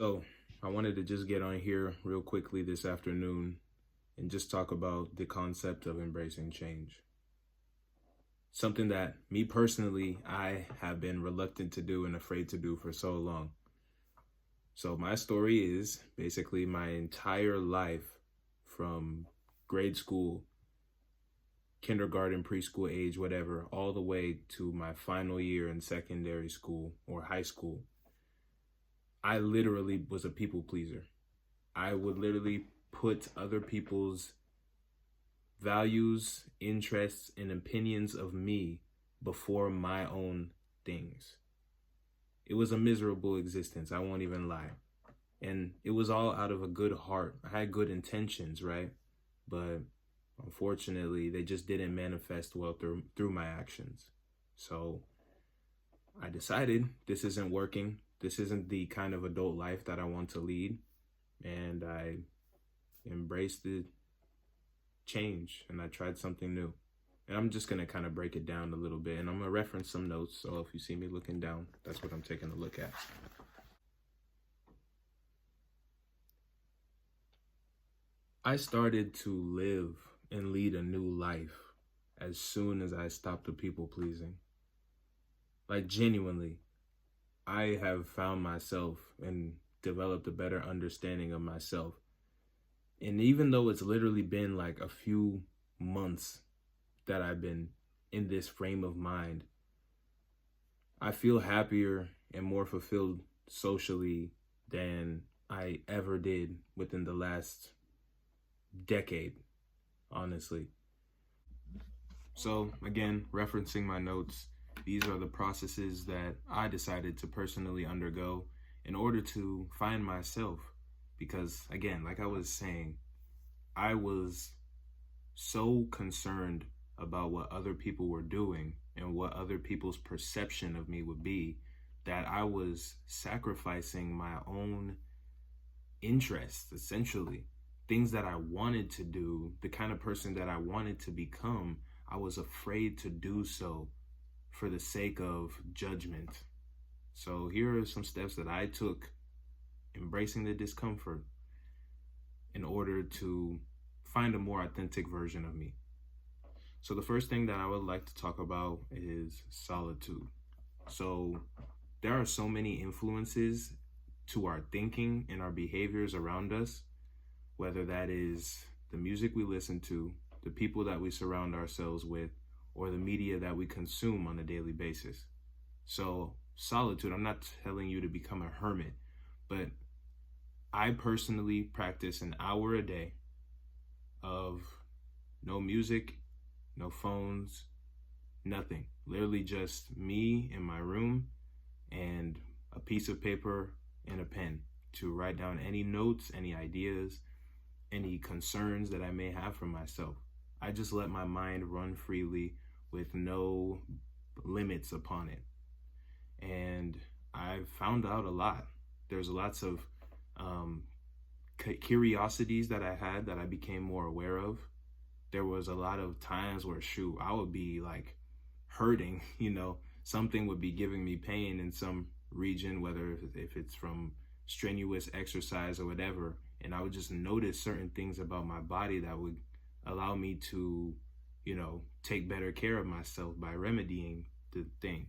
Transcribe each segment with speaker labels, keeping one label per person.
Speaker 1: So, I wanted to just get on here real quickly this afternoon and just talk about the concept of embracing change. Something that me personally, I have been reluctant to do and afraid to do for so long. So, my story is basically my entire life from grade school, kindergarten, preschool age, whatever, all the way to my final year in secondary school or high school. I literally was a people pleaser. I would literally put other people's values, interests, and opinions of me before my own things. It was a miserable existence, I won't even lie. And it was all out of a good heart. I had good intentions, right? But unfortunately, they just didn't manifest well through my actions. So I decided this isn't working. This isn't the kind of adult life that I want to lead. And I embraced the change and I tried something new. And I'm just going to kind of break it down a little bit and I'm going to reference some notes. So if you see me looking down, that's what I'm taking a look at. I started to live and lead a new life as soon as I stopped the people pleasing. Like genuinely, I have found myself and developed a better understanding of myself. And even though it's literally been like a few months that I've been in this frame of mind, I feel happier and more fulfilled socially than I ever did within the last decade, honestly. So, again, referencing my notes, these are the processes that I decided to personally undergo in order to find myself. Because, again, like I was saying, I was so concerned about what other people were doing and what other people's perception of me would be that I was sacrificing my own interests, essentially. Things that I wanted to do, the kind of person that I wanted to become, I was afraid to do so for the sake of judgment. So here are some steps that I took, embracing the discomfort in order to find a more authentic version of me. So the first thing that I would like to talk about is solitude. So there are so many influences to our thinking and our behaviors around us, whether that is the music we listen to, the people that we surround ourselves with, or the media that we consume on a daily basis. So solitude, I'm not telling you to become a hermit, but I personally practice an hour a day of no music, no phones, nothing. Literally just me in my room and a piece of paper and a pen to write down any notes, any ideas, any concerns that I may have for myself. I just let my mind run freely with no limits upon it. And I found out a lot. There's lots of curiosities that I had that I became more aware of. There was a lot of times where, shoot, I would be like hurting, something would be giving me pain in some region, whether if it's from strenuous exercise or whatever. And I would just notice certain things about my body that would allow me to, take better care of myself by remedying the thing.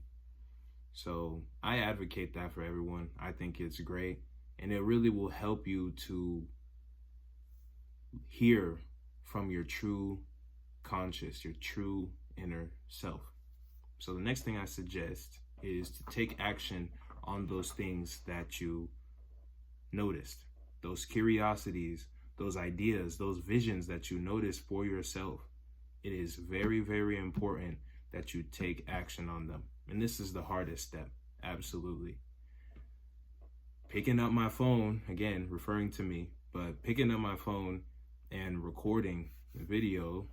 Speaker 1: So I advocate that for everyone. I think it's great. And it really will help you to hear from your true conscious, your true inner self. So the next thing I suggest is to take action on those things that you noticed, those curiosities, those ideas, those visions that you notice for yourself. It is very, very important that you take action on them. And this is the hardest step, absolutely. Picking up my phone, again, referring to me, but picking up my phone and recording the video,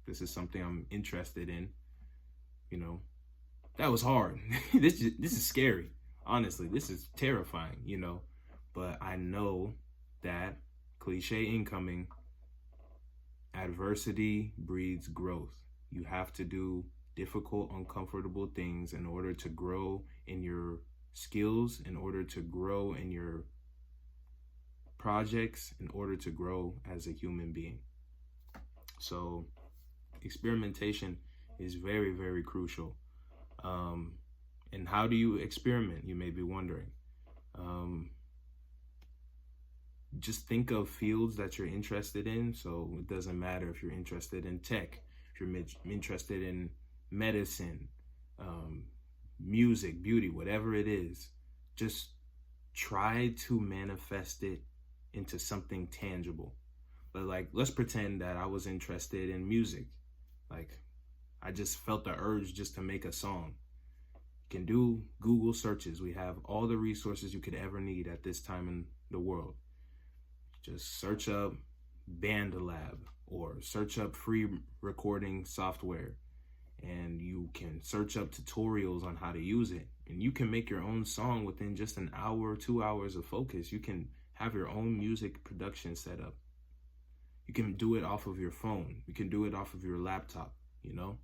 Speaker 1: this is something I'm interested in, that was hard. This is scary. Honestly, this is terrifying, but I know that cliche incoming, adversity breeds growth. You have to do difficult, uncomfortable things in order to grow in your skills in order to grow in your projects, in order to grow as a human being. So experimentation is very, very crucial. And how do you experiment, you may be wondering? Just think of fields that you're interested in. So it doesn't matter if you're interested in tech, if you're interested in medicine, music, beauty, whatever it is, just try to manifest it into something tangible. But like, let's pretend that I was interested in music. Like, I just felt the urge just to make a song. You can do Google searches. We have all the resources you could ever need at this time in the world. Just search up BandLab or search up free recording software, and you can search up tutorials on how to use it. And you can make your own song within just an hour, 2 hours of focus. You can have your own music production set up. You can do it off of your phone. You can do it off of your laptop, you know?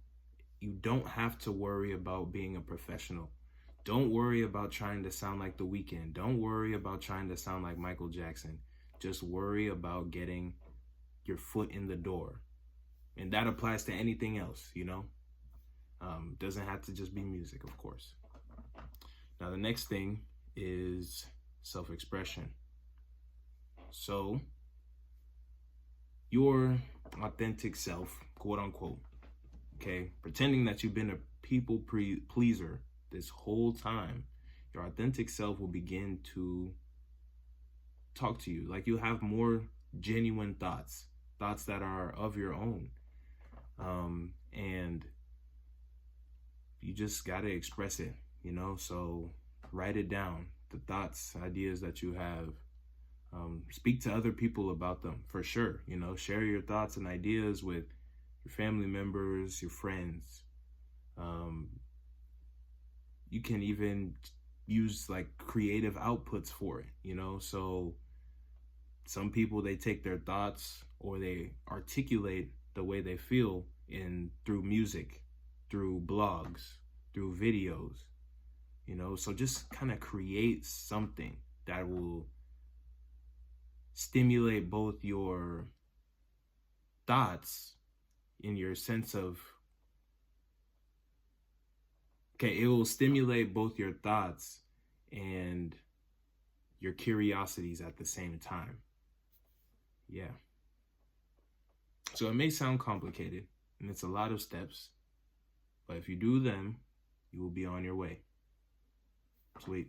Speaker 1: You don't have to worry about being a professional. Don't worry about trying to sound like The Weeknd. Don't worry about trying to sound like Michael Jackson. Just worry about getting your foot in the door. And that applies to anything else, you know? Doesn't have to just be music, of course. Now, the next thing is self-expression. So, your authentic self, quote unquote, okay, pretending that you've been a people pleaser this whole time, your authentic self will begin to talk to you. Like, you have more genuine thoughts that are of your own. And you just got to express it, you know? So write it down, the thoughts, ideas that you have. Speak to other people about them, for sure. You know, share your thoughts and ideas with your family members, your friends. You can even use like creative outputs for it, you know? So some people, they take their thoughts or they articulate the way they feel through music, through blogs, through videos, you know? So just kind of create something that will stimulate both your thoughts in your sense of, it will stimulate both your thoughts and your curiosities at the same time. Yeah. So it may sound complicated and it's a lot of steps, but if you do them, you will be on your way. Sweet.